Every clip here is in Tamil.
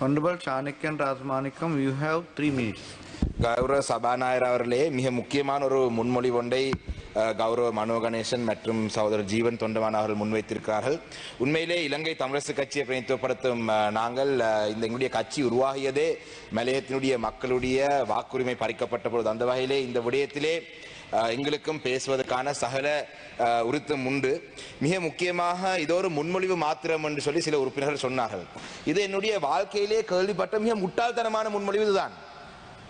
Honorable Chanakyan Rasmanikam, you have 3 minutes. கௌரவ சபாநாயகர் அவர்களே, மிக முக்கியமான ஒரு முன்மொழிவு ஒன்றை கௌரவ மனோ கணேசன் மற்றும் சகோதரர் ஜீவன் தொண்டமான் அவர்கள் முன்வைத்திருக்கிறார்கள். உண்மையிலே இலங்கை தமிழரசு கட்சியை பிரதிநிதித்துவப்படுத்தும் நாங்கள் இந்த எங்களுடைய கட்சி உருவாகியதே மலையத்தினுடைய மக்களுடைய வாக்குரிமை பறிக்கப்பட்ட பொழுது. அந்த வகையிலே இந்த விடயத்திலே எங்களுக்கும் பேசுவதற்கான சகல உரித்தம் உண்டு. மிக முக்கியமாக இது ஒரு முன்மொழிவு மாத்திரம் என்று சொல்லி சில உறுப்பினர்கள் சொன்னார்கள். இது என்னுடைய வாழ்க்கையிலே கேள்விப்பட்ட மிக முட்டாள்தனமான முன்மொழிவு இதுதான்.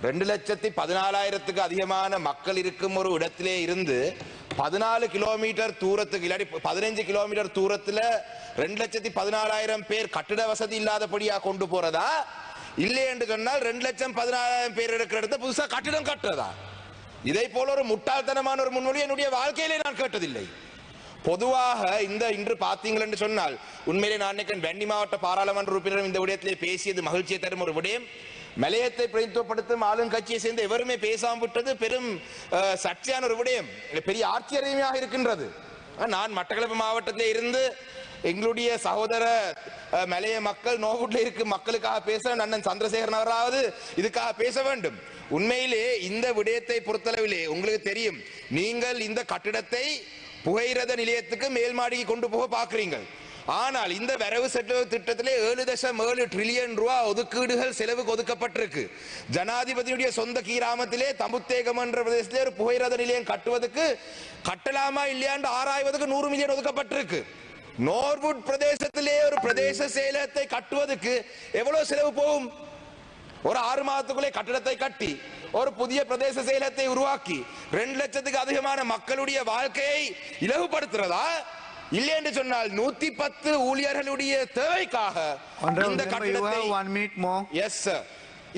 2,14,000க்கு அதிகமான மக்கள் இருக்கும் ஒரு இடத்திலே இருந்து 14 கிலோமீட்டர் தூரத்துக்கு இல்லாட்டி 15 கிலோமீட்டர் தூரத்துல 2,14,000 பேர் கட்டிட வசதி இல்லாதபடியா கொண்டு போறதா, இல்லை என்று சொன்னால் 2,14,000 பேர் இருக்கிற இடத்த புதுசா கட்டிடம் கட்டுறதா? இதை போல ஒரு முட்டாள்தனமான ஒரு முன்மொழி என்னுடைய வாழ்க்கையிலே நான் கேட்டதில்லை. பொதுவாக இன்று பார்த்தீங்கள் என்று சொன்னால் உண்மையிலே நான் வெண்ணி மாவட்ட பாராளுமன்ற உறுப்பினரும் இந்த விடயத்திலே பேசியது மகிழ்ச்சியை தரும் ஒரு விடயம். மலையத்தை பிரதிநிதித்துவப்படுத்தும் ஆளுங்கட்சியை சேர்ந்த எவருமே பேசாமல் விட்டது பெரும் சர்ச்சையான ஒரு விடயம், பெரிய ஆச்சரியமாக இருக்கின்றது. நான் மட்டக்களப்பு மாவட்டத்திலே இருந்து எங்களுடைய சகோதர மலைய மக்கள் நோவுட்ல இருக்கும் மக்களுக்காக பேச அண்ணன் சந்திரசேகரன் அவராவது இதுக்காக பேச வேண்டும். உண்மையிலே இந்த விடயத்தை பொறுத்தளவிலே உங்களுக்கு தெரியும், நீங்கள் இந்த கட்டிடத்தை புகையிரத நிலையத்துக்கு மேல் மாடிக்கு கொண்டு போக பார்க்கிறீர்கள். ஆனால் இந்த வரவு செலவு திட்டத்திலே 7.7 டிரில்லியன் ரூபாய் ஒதுக்கீடுகள் செலவுக்கு ஒதுக்கப்பட்டிருக்கு. ஜனாதிபதியுடைய சொந்த கிராமத்திலே தம்புத்தேகம் என்ற பிரதேசத்திலே ஒரு புகையிரத நிலையம் கட்டுவதற்கு கட்டலாமா இல்லையாண்டு ஆராய்வதற்கு 100 மில்லியன் ஒதுக்கப்பட்டிருக்கு. நோர்வுட் பிரதேசத்திலே ஒரு பிரதேச செயலகத்தை கட்டுவதற்கு எவ்வளவு செலவு போகும்? ஒரு 6 மாதத்துக்குள்ளே கட்டிடத்தை கட்டி ஒரு புதிய பிரதேச செயலகத்தை உருவாக்கி 2 லட்சத்துக்கு அதிகமான மக்களுடைய வாழ்க்கையை இலகுபடுத்துறதா? இல்லை என்று சொன்னால் 110 ஊழியர்களுடைய தேவைக்காக இந்த கட்டிடத்தை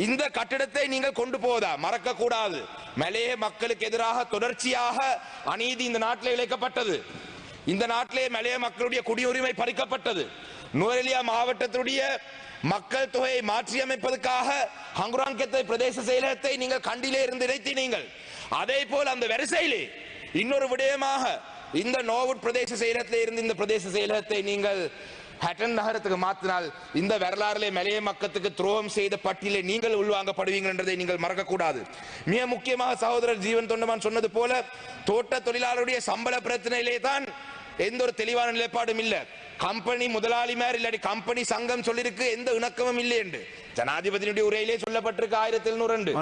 இந்த கட்டிடத்தை நீங்கள் கொண்டு போவதா? மறக்க கூடாது, மலைய மக்களுக்கு எதிராக தொடர்ச்சியாக அநீதி இந்த நாட்டிலே இழைக்கப்பட்டது. இந்த நாட்டிலே மலைய மக்களுடைய குடியுரிமை பறிக்கப்பட்டது. நுவரெலியா மாவட்டத்துடைய மக்கள் தொகையை மாற்றியமைப்பதற்காக ஹங்குராங்கத்தை பிரதேச செயலகத்தை நீங்கள் கண்டிலே இருந்து இணைத்தீர்கள். அதே போல் அந்த வரிசையிலே இன்னொரு விடயமாக இந்த நோவுட் பிரதேச செயலகத்திலே இருந்து இந்த பிரதேச செயலகத்தை நீங்கள் ஹட்டன் நகரத்துக்கு மாற்றினால் இந்த வரலாறுலே மலைய மக்களுக்கு துரோகம் செய்த பட்டியலை நீங்கள் உள்வாங்கப்படுவீர்கள் என்றதை நீங்கள் மறக்க கூடாது. மிக முக்கியமாக சகோதரர் ஜீவன் தொண்டமான் சொன்னது போல தோட்ட தொழிலாளருடைய சம்பள பிரச்சனையிலே தான் எந்த ஒரு தெளிவான நிலைப்பாடும் இல்ல. கம்பெனி முதலாளிமார் இல்லாட்டி கம்பெனி சங்கம் சொல்லிருக்கு எந்த இணக்கமும் இல்லை என்று ஜனாதிபதியுடைய உரையிலே சொல்லப்பட்டிருக்கு. 1700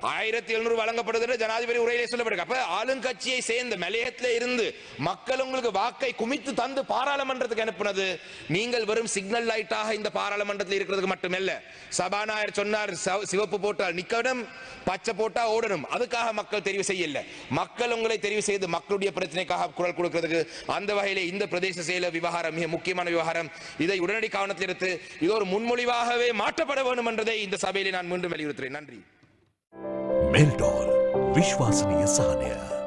1700 வழங்கப்படுது ஜனாதிபதி உரையிலே சொல்லப்பட்டிருக்கு. அப்ப ஆளுங்கட்சியை சேர்ந்த மலையத்திலே இருந்து மக்கள் உங்களுக்கு வாக்கை குமித்து தந்து பாராளுமன்றத்துக்கு அனுப்புனது நீங்கள் வெறும் சிக்னல் லைட்டாக இந்த பாராளுமன்றத்தில் இருக்கிறதுக்கு மட்டுமல்ல. சபாநாயகர் சொன்னார், சிவப்பு போட்டால் நிக்கணும், பச்சை போட்டா ஓடணும். அதுக்காக மக்கள் தெரிவு செய்யல, மக்கள் உங்களை தெரிவு செய்து மக்களுடைய பிரச்சனைக்காக குரல் கொடுக்கிறதுக்கு. அந்த வகையிலே இந்த பிரதேச செயல விவகாரம் மிக முக்கியமான விவகாரம். இதை உடனடி கவனத்தில் எடுத்து இது ஒரு முன்மொழிவாகவே மாற்றப்பட வேண்டும் என்றதை இந்த சபையிலே நான் மீண்டும் வலியுறுத்துகிறேன். நன்றி. मेल्टॉल विश्वसनीय सहाय।